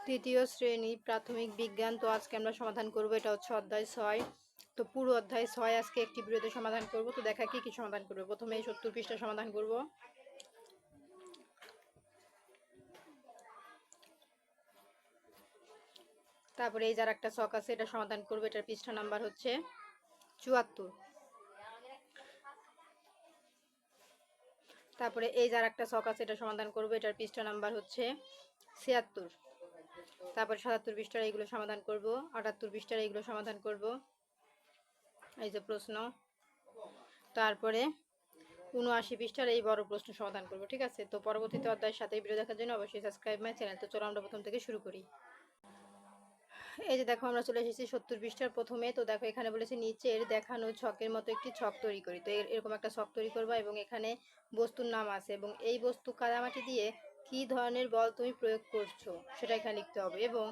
তৃতীয় শ্রেণী প্রাথমিক বিজ্ঞান। তো আজকে আমরা সমাধান করব, এটা হচ্ছে অধ্যায় 6। তো পুরো অধ্যায় 6 আজকে একটি ভিডিওতে সমাধান করব। তো দেখা কি সমাধান করবে। প্রথমে এই 70 পৃষ্ঠা সমাধান করব। তারপরে এই যার একটা ছক আছে এটা সমাধান করব। এটার পৃষ্ঠা নাম্বার হচ্ছে 74। তারপরে এই যার একটা ছক আছে এটা সমাধান করব। এটার পৃষ্ঠা নাম্বার হচ্ছে 76। তারপরে 77 পৃষ্ঠার এইগুলো সমাধান করব। 78 পৃষ্ঠার এইগুলো সমাধান করব, এই যে প্রশ্ন। তারপরে 79 পৃষ্ঠার এই বড় প্রশ্ন সমাধান করব, ঠিক আছে। তো পরবর্তীতে অধ্যায়ের সাথে ভিডিও দেখার জন্য অবশ্যই সাবস্ক্রাইব মাই চ্যানেল। তো চলো আমরা প্রথম থেকে শুরু করি। এই যে দেখো আমরা চলে এসেছি 70 পৃষ্ঠার প্রথমে। তো দেখো এখানে বলেছে নিচের দেখানো ছকের মতো একটি ছক তৈরি করি। তো এরকম একটা ছক তৈরি করবা এবং এখানে বস্তুর নাম আছে এবং এই বস্তু কাদামাটি দিয়ে কি ধরনের বল তুমি প্রয়োগ করছো সেটা এখানে লিখতে হবে এবং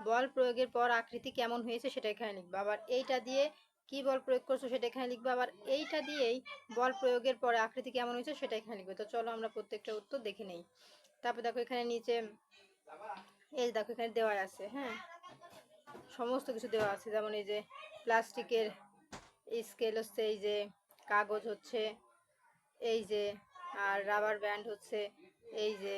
বল প্রয়োগের পর আকৃতি কেমন হয়েছে সেটা এখানে লিখবা। আবার এইটা দিয়ে কি বল প্রয়োগ করছো সেটা এখানে লিখবা। আবার এইটা দিয়েই বল প্রয়োগের পরে আকৃতি কেমন হয়েছে সেটা এখানে লিখবে। তো চলো আমরা প্রত্যেকটা উত্তর দেখে নেই। তারপর দেখো এখানে নিচে এই দেখো এখানে দেওয়া আছে, হ্যাঁ, সমস্ত কিছু দেওয়া আছে। যেমন এই যে প্লাস্টিকের স্কেল হচ্ছে, এই যে কাগজ হচ্ছে, এই যে আর রাবার ব্যান্ড হচ্ছে, এই যে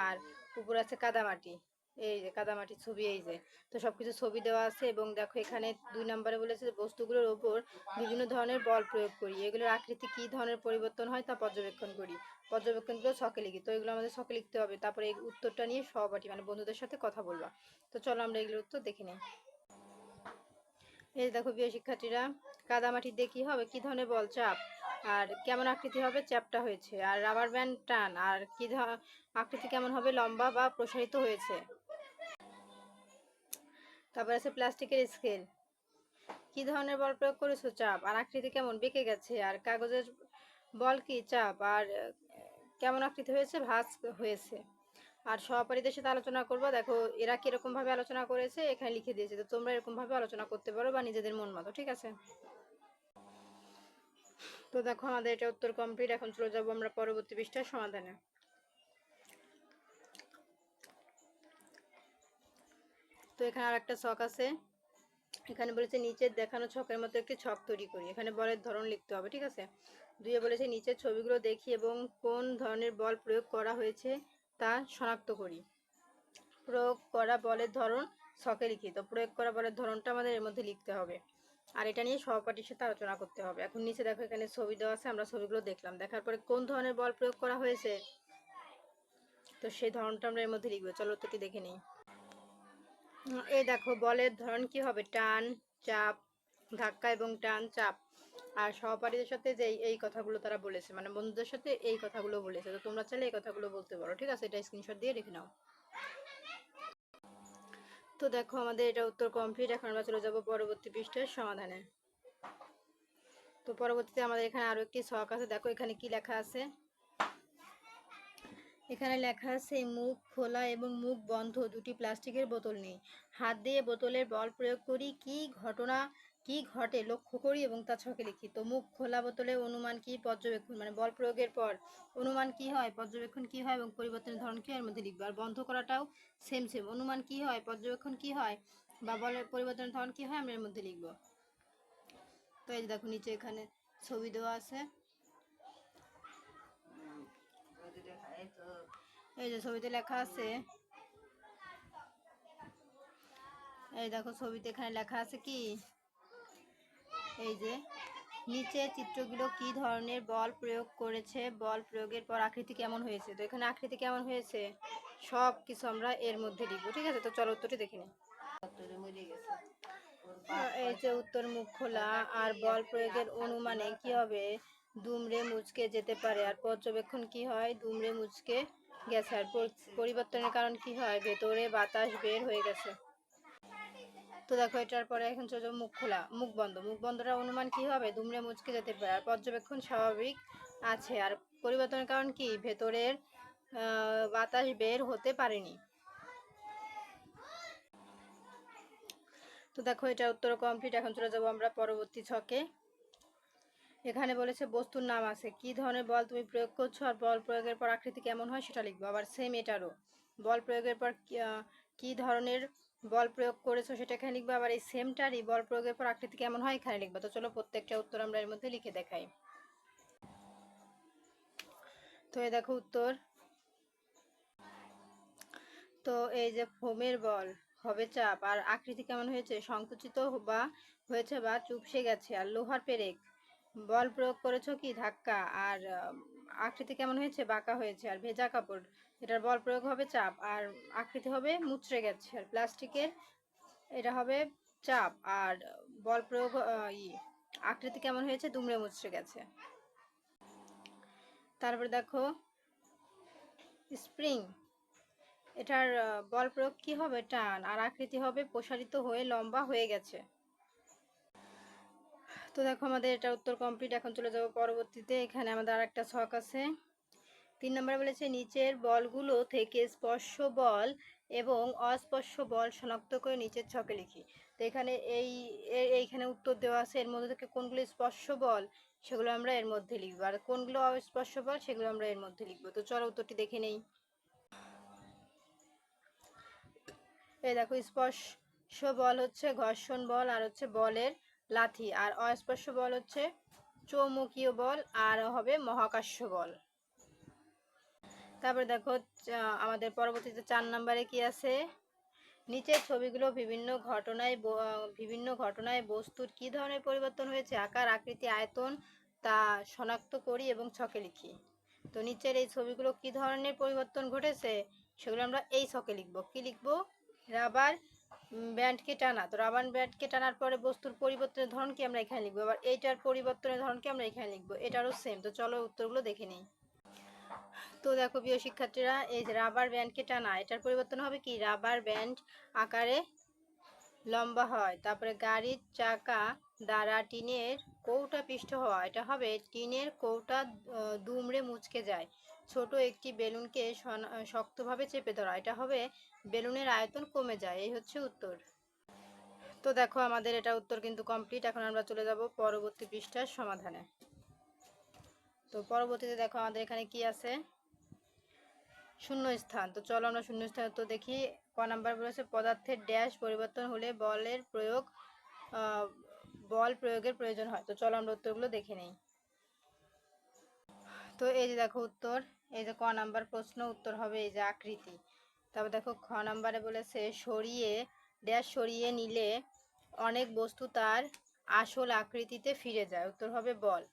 আর উপরে আছে কাদামাটি, এই যে কাদামাটি ছবি, এই যে। তো সবকিছু ছবি দেওয়া আছে এবং দেখো এখানে 2 নম্বরে বলেছে যে বস্তুগুলোর ওপর বিভিন্ন ধরনের বল প্রয়োগ করি, এগুলোর আকৃতি কি ধরনের পরিবর্তন হয় তা পর্যবেক্ষণ করি, পর্যবেক্ষণগুলো ছকে লিখি। তো এগুলো আমাদের ছকে লিখতে হবে। তারপরে এই উত্তরটা নিয়ে সহপাঠী মানে বন্ধুদের সাথে কথা বলবা। তো চলো আমরা এগুলোর উত্তর দেখে নিই। এই দেখো প্রিয় শিক্ষার্থীরা, কাদামাটি দিয়ে কি হবে, কি ধরনের বল, চাপ, আর কেমন আকৃতি হবে, চ্যাপ্টা হয়েছে। আর রাবার ব্যান্ড টান, আর কি আকৃতি কেমন হবে, লম্বা বা প্রসারিত হয়েছে। তারপর আছে প্লাস্টিকের স্কেল, কি ধরনের বল প্রয়োগ করেছো, চাপ, আর আকৃতি কেমন, বেঁকে গেছে। আর কাগজের বল কি, চাপ, আর কেমন আকৃতি হয়েছে, ভাঁজ হয়েছে। আর সহপাঠীদের সাথে আলোচনা করবো। দেখো এরা কিরকম ভাবে আলোচনা করেছে এখানে লিখে দিয়েছে। তো তোমরা এরকম ভাবে আলোচনা করতে পারো বা নিজেদের মন মতো, ঠিক আছে। তো দেখো আমাদের এটা উত্তর কমপ্লিট। এখন চলে যাবো আমরা পরবর্তী পৃষ্ঠার সমাধানে। তো এখানে আর একটা ছক আছে। এখানে বলেছে নিচের দেখানো ছকের মতো একটি ছক তৈরি করি। এখানে বলের ধরন লিখতে হবে, ঠিক আছে। 2 বলেছে নিচের ছবিগুলো দেখি এবং কোন ধরনের বল প্রয়োগ করা হয়েছে তা শনাক্ত করি। প্রয়োগ করা বলের ধরন ছকে লিখি। তো প্রয়োগ করা বলের ধরনটা আমাদের এর মধ্যে লিখতে হবে আর এটা নিয়ে সহপাঠীর সাথে আলোচনা করতে হবে। এখন নিচে দেখো এখানে ছবি দেওয়া আছে, আমরা ছবিগুলো দেখলাম, দেখার পরে কোন ধরনের বল প্রয়োগ করা হয়েছে তো সেই ধরনটা আমরা এর মধ্যে লিখবো। চলো উত্তরটি দেখে নিই। এই দেখো বলের ধরন কি হবে, টান, চাপ, ধাক্কা এবং টান, চাপ। আর সহপাঠীদের সাথে যে এই কথাগুলো তারা বলেছে, মানে বন্ধুদের সাথে এই কথাগুলো বলেছে। তো তোমরা চাইলে এই কথাগুলো বলতে পারো, ঠিক আছে। এটা স্ক্রিনশট দিয়ে রেখে নাও। তো দেখো আমাদের এটা উত্তর কমপ্লিট। এখন আমরা চলে যাব পরবর্তী পৃষ্ঠার সমাধানে। তো পরবর্তীতে আমাদের এখানে আরো একটি ছক আছে। দেখো এখানে কি লেখা আছে, এখানে লেখা আছে মুখ খোলা এবং মুখ বন্ধ দুটি প্লাস্টিকের বোতল নেই, হাত দিয়ে বোতলের বল প্রয়োগ করি, কি ঘটে লক্ষ্য করি এবং তা ছকে লিখি। তো মুখ খোলা বোতলে অনুমান কি, পর্যবেক্ষণ, মানে বল প্রয়োগের পর অনুমান কি হয়, পর্যবেক্ষণ কি হয় এবং পরিবর্তনের ধরন কি হয় এর মধ্যে লিখবো। আর বন্ধ করাটাও সেম, অনুমান কি হয়, পর্যবেক্ষণ কি হয় বা বলের পরিবর্তনের ধরন কি হয় আমরা এর মধ্যে লিখবো। তো এই দেখো নিচে এখানে ছবি দেওয়া আছে, এই যে ছবিতে লেখা আছে, এই দেখো ছবিতে এখানে লেখা আছে কি, এই যে নিচে চিত্রগুলো কি ধরনের বল প্রয়োগ করেছে, বল প্রয়োগের পর আকৃতি কেমন হয়েছে। তো এখানে আকৃতি কেমন হয়েছে সব কিছু আমরা এর মধ্যে লিখবো, ঠিক আছে। তো চলো উত্তরটি দেখে নিই। এই যে উত্তর মুখ খোলা, আর বল প্রয়োগের অনুমানে কি হবে, দুমড়ে মুচকে যেতে পারে। আর পর্যবেক্ষণ কি হয়, দুমড়ে মুচকে গেছে। আর পরিবর্তনের কারণ কি হয়, ভেতরে বাতাস বের হয়ে গেছে। তো দেখো এটার পরে এখন চলে যাবো মুখ খোলা, মুখ বন্ধ। মুখ বন্ধটার অনুমান কি হবে, দুমড়ে মুচকে যেতে পারে। আর পর্যবেক্ষণ স্বাভাবিক আছে। আর পরিবর্তনের কারণ কি, ভেতরের বাতাস বের হতে পারেনি। তো দেখো এটা উত্তর কমপ্লিট। এখন চলে যাবো আমরা পরবর্তী ছকে। এখানে বলেছে বস্তুর নাম আছে, কি ধরনের বল তুমি প্রয়োগ করছো আর বল প্রয়োগের পর আকৃতি কেমন হয় সেটা লিখবো। আবার সেম এটারও বল প্রয়োগের পর কি ধরনের বল প্রয়োগ করেছো সেটা এখানে লিখবে, আবার এই সেমটারই বল প্রয়োগের পর আকৃতি কেমন হয় এখানে লিখবে। তো চলো প্রত্যেকটা উত্তর আমরা এর মধ্যে লিখে দেখাই। তো এই দেখো উত্তর। তো এই যে ফোমের বল হবে চাপ, আর আকৃতি কেমন হয়েছে, সংকুচিত বা হয়েছে বা চুপসে গেছে। আর লোহার পেরেক বল প্রয়োগ করেছো কি, ধাক্কা, আর আকৃতি কেমন হয়েছে, বাঁকা হয়েছে। আর ভেজা কাপড়, এটার বল প্রয়োগ হবে চাপ আর আকৃতি হবে মুচড়ে গেছে। আর প্লাস্টিকের এটা হবে চাপ আর বল প্রয়োগ আকৃতি কেমন হয়েছে, দুমড়ে মুচড়ে গেছে। তারপর দেখো স্প্রিং, এটার বল প্রয়োগ কি হবে, টান, আর আকৃতি হবে প্রসারিত হয়ে লম্বা হয়ে গেছে। তো দেখো আমাদের এটা উত্তর কমপ্লিট। এখন চলে যাব পরবর্তীতে। এখানে আমাদের আর একটা ছক আছে। 3 নম্বরে বলেছে নিচের বলগুলো থেকে স্পর্শ বল এবং অস্পর্শ বল শনাক্ত করে নিচের ছকে লিখি। তো এখানে এইখানে উত্তর দেওয়া আছে, এর মধ্যে থেকে কোনগুলো স্পর্শ বল সেগুলো আমরা এর মধ্যে লিখবো, আর কোনগুলো অস্পর্শ বল সেগুলো আমরা এর মধ্যে লিখবো। তো চলো উত্তরটি দেখে নেই। এই দেখো স্পর্শ বল হচ্ছে ঘর্ষণ বল আর হচ্ছে বলের লাথি, আর অস্পর্শ বল হচ্ছে চৌম্বকীয় বল আর হবে মহাকর্ষ বল। তারপরে দেখো আমাদের পরবর্তীতে 4 নম্বরে কি আছে, নিচের ছবিগুলো বিভিন্ন ঘটনায় বস্তুর কি ধরনের পরিবর্তন হয়েছে, আকার, আকৃতি, আয়তন তা শনাক্ত করি এবং ছকে লিখি। তো নিচের এই ছবিগুলো কি ধরনের পরিবর্তন ঘটেছে সেগুলো আমরা এই ছকে লিখব। কি লিখব, রাবার ব্যান্ডকে টানা। তো রাবার ব্যান্ডকে টানার পরে বস্তুর পরিবর্তনের ধরন কি আমরা এখানে লিখবো, আবার এইটার পরিবর্তনের ধরন কি আমরা এখানে লিখবো। এটারও সেম। তো চলো উত্তরগুলো দেখে নিই। তো দেখো প্রিয় শিক্ষার্থীরা, এই যে রাবার ব্যান্ডকে টানা, এটার পরিবর্তন হবে কি, রাবার ব্যান্ড আকারে লম্বা হয়। তারপরে গাড়ির চাকা দ্বারা টিনের কৌটা পিষ্ট হওয়া, এটা হবে টিনের কৌটা দুমড়ে মুচকে যায়। ছোট একটি বেলুনকে শক্তভাবে চেপে ধরা, এটা হবে বেলুনের আয়তন কমে যায়। এই হচ্ছে উত্তর। তো দেখো আমাদের এটা উত্তর কিন্তু কমপ্লিট। এখন আমরা চলে যাব পরবর্তী পৃষ্ঠার সমাধানে। তো পরবর্তীতে দেখো আমাদের এখানে কি আছে, শূন্যস্থান। তো চলো আমরা শূন্যস্থান তো দেখি। ক নাম্বার বলেছে পদার্থের ড্যাশ পরিবর্তন হলে বল প্রয়োগের প্রয়োজন হয়। তো চলো আমরা উত্তরগুলো দেখে নেই। তো এই যে দেখো উত্তর, এই যে ক নাম্বার প্রশ্ন, উত্তর হবে এই যে আকৃতি। তারপর দেখো খ নাম্বারে বলেছে সরিয়ে নিলে অনেক বস্তু তার আসল আকৃতিতে ফিরে যায়, উত্তর হবে বল।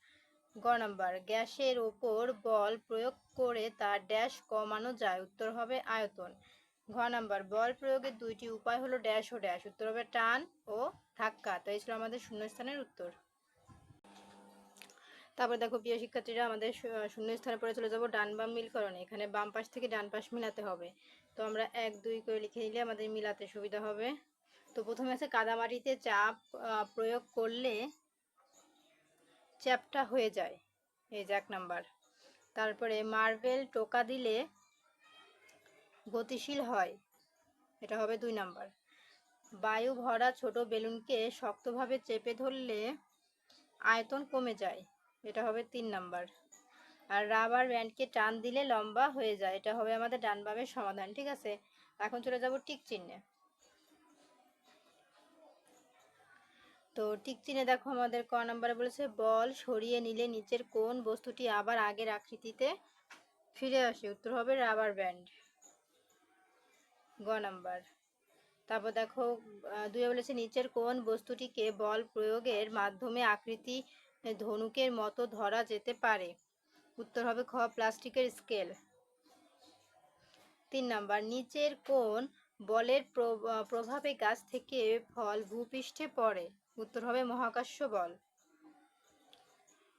গ নাম্বার গ্যাসের ওপর বল প্রয়োগ করে তার ড্যাশ কমানো যায়, উত্তর হবে আয়তন। ঘ নাম্বার বল প্রয়োগের দুইটি উপায় হলো ড্যাশ ও ড্যাশ, উত্তর হবে টান ও ধাক্কা। তো এই ছিল আমাদের শূন্যস্থানের উত্তর। তারপর দেখো প্রিয় শিক্ষার্থীরা, আমাদের শূন্যস্থানে পড়ে চলে যাব ডান বাম মিলকরণে। এখানে বাম পাশ থেকে ডান পাশ মিলাতে হবে। তো আমরা 1 2 করে লিখে নিলে আমাদের মিলাতে সুবিধা হবে। তো প্রথমে আছে কাদামাটিতে চাপ প্রয়োগ করলে চ্যাপ্টা হয়ে যায়, এই যে 1 নাম্বার। তারপরে মার্বেল টোকা দিলে গতিশীল হয়, এটা হবে 2 নাম্বার। বায়ু ভরা ছোট বেলুনকে শক্তভাবে চেপে ধরলে আয়তন কমে যায়, এটা হবে 3 নাম্বার। আর রাবার ব্যান্ডকে টান দিলে লম্বা হয়ে যায়, এটা হবে আমাদের ডান বামের সমাধান। ঠিক আছে, এখন চলে যাব টিক চিহ্নে। তো টিক চিহ্নে দেখো আমাদের ক নাম্বারে বলেছে বল সরিয়ে নিলে নিচের কোন বস্তুটি আবার আগের আকৃতিতে ফিরে আসে, উত্তর হবে রাবার ব্যান্ড। গ নাম্বার। তারপর দেখো 2 বলেছে নিচের কোন বস্তুটিকে বল প্রয়োগের মাধ্যমে আকৃতি ধনুকের মতো ধরা যেতে পারে, উত্তর হবে খ প্লাস্টিকের স্কেল। 3 নাম্বার নিচের কোন বলের প্রভাবে গাছ থেকে ফল ভূপৃষ্ঠে পড়ে, উত্তর হবে মহাকর্ষ বল।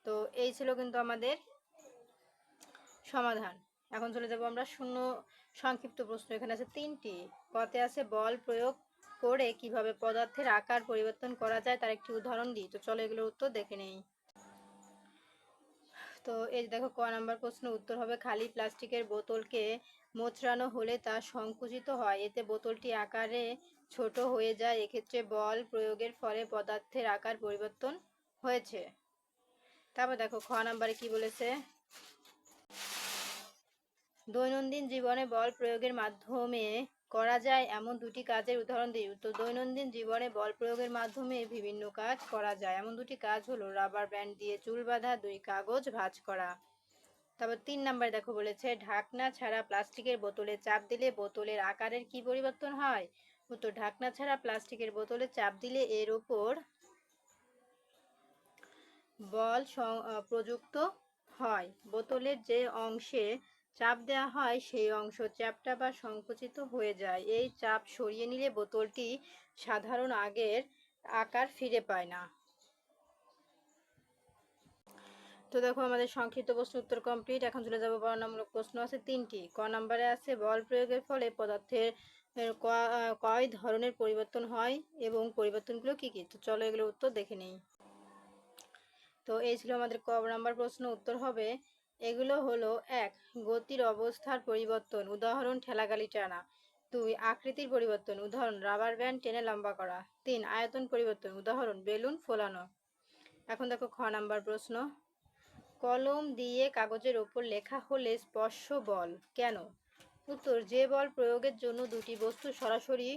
তো এই ছিল কিন্তু আমাদের সমাধান। এখন চলে যাব আমরা সংক্ষিপ্ত প্রশ্ন। এখানে আছে 3টি। কতে আছে বল প্রয়োগ করে কিভাবে পদার্থের আকার পরিবর্তন করা যায় তার একটি উদাহরণ দিই। তো চলো এগুলোর উত্তর দেখে নেই। তো এই দেখো ক নাম্বার প্রশ্ন, উত্তর হবে খালি প্লাস্টিকের বোতলকে মোচড়ানো হলে তা সংকুচিত হয়, এতে বোতলটি আকারে ছোট হয়ে যায়, এক্ষেত্রে বল প্রয়োগের ফলে পদার্থের আকার পরিবর্তন হয়েছে। তারপর দেখো খ নাম্বারে কি বলেছে, দৈনন্দিন জীবনে বল প্রয়োগের মাধ্যমে করা যায় এমন দুটি কাজের উদাহরণ দিই। তো দৈনন্দিন জীবনে বল প্রয়োগের মাধ্যমে বিভিন্ন কাজ করা যায়। এমন দুটি কাজ হলো রাবার ব্যান্ড দিয়ে চুল বাঁধা, 2 কাগজ ভাঁজ করা। তারপর 3 নাম্বার দেখো বলেছে ঢাকনা ছাড়া প্লাস্টিকের বোতলে চাপ দিলে বোতলের আকারের কি পরিবর্তন হয়? উত্তর ঢাকনা ছাড়া প্লাস্টিকের বোতলে চাপ দিলে এর উপর বল প্রযুক্ত হয়। বোতলের যে অংশে চাপ দেওয়া হয় সেই অংশ চ্যাপ্টা বা সংকুচিত হয়ে যায়। এই চাপ সরিয়ে নিলে বোতলটি সাধারণ আগের আকার ফিরে পায় না। তো দেখো আমাদের সংক্ষিপ্ত প্রশ্ন উত্তর কমপ্লিট। এখন চলে যাবো বর্ণনামূলক প্রশ্ন আছে 3টি। ক নম্বরে আছে বল প্রয়োগের ফলে পদার্থের কয় ধরনের পরিবর্তন হয় এবং পরিবর্তনগুলো কি কি? তো চলো এগুলো উত্তর দেখে নিই। তো এই ছিল আমাদের ক নাম্বার প্রশ্ন। উত্তর হবে এগুলো হলো 1 গতির অবস্থার পরিবর্তন, উদাহরণ ঠেলাগাড়ি টানা। 2 আকৃতির পরিবর্তন, উদাহরণ রাবার ব্যান্ড টেনে লম্বা করা। 3 আয়তন পরিবর্তন, উদাহরণ বেলুন ফোলানো। এখন দেখো খ নাম্বার প্রশ্ন, কলম দিয়ে কাগজের ওপর লেখা হলে স্পর্শ বল কেন? উত্তর যে বল প্রয়োগের জন্য দুটি বস্তু সরাসরি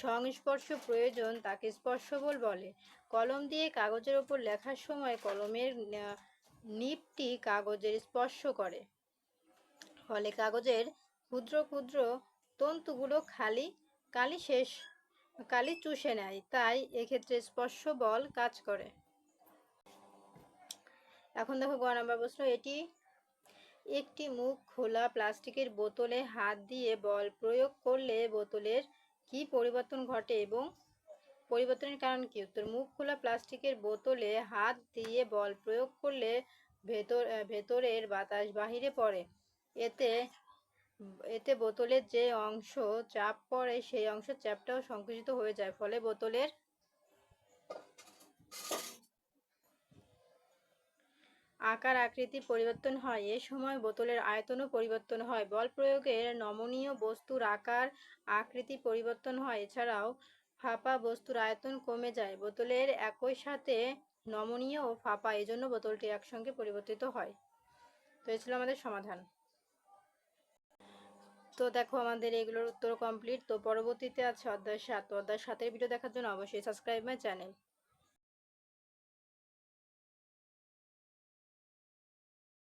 সংস্পর্শ প্রয়োজন তাকে স্পর্শ বল বলে। কলম দিয়ে কাগজের ওপর লেখার সময় কলমের নিবটি কাগজের স্পর্শ করে, ফলে কাগজের ক্ষুদ্র ক্ষুদ্র তন্তুগুলো কালি চুষে নেয়, তাই এক্ষেত্রে স্পর্শ বল কাজ করে। এখন দেখো গ নাম্বার প্রশ্ন, এটি একটি মুখ খোলা প্লাস্টিকের বোতলে হাত দিয়ে বল প্রয়োগ করলে বোতলের কি পরিবর্তন ঘটে এবং পরিবর্তনের কারণ কি? উত্তর মুখ খোলা প্লাস্টিকের বোতলে হাত দিয়ে বল প্রয়োগ করলে ভেতরের বাতাস বাহিরে পড়ে। এতে এতে বোতলের যে অংশ চাপ পড়ে সেই অংশ চ্যাপ্টাও সংকুচিত হয়ে যায়, ফলে বোতলের আকার আকৃতি পরিবর্তন হয়। এ সময় বোতলের আয়তনও পরিবর্তন হয়। বল প্রয়োগের নমনীয় বস্তুর আকার আকৃতি পরিবর্তন হয়। এছাড়াও ফাঁপা বস্তুর আয়তন কমে যায়। বোতলের একই সাথে নমনীয় ও ফাঁপা, এজন্য বোতলটি একসঙ্গে পরিবর্তিত হয়। তো এই ছিল আমাদের সমাধান। তো দেখো আমাদের এগুলোর উত্তর কমপ্লিট। তো পরবর্তীতে আছে অধ্যায় 7। তো অধ্যায় 7-এর ভিডিও দেখার জন্য অবশ্যই সাবস্ক্রাইব মাই চ্যানেল।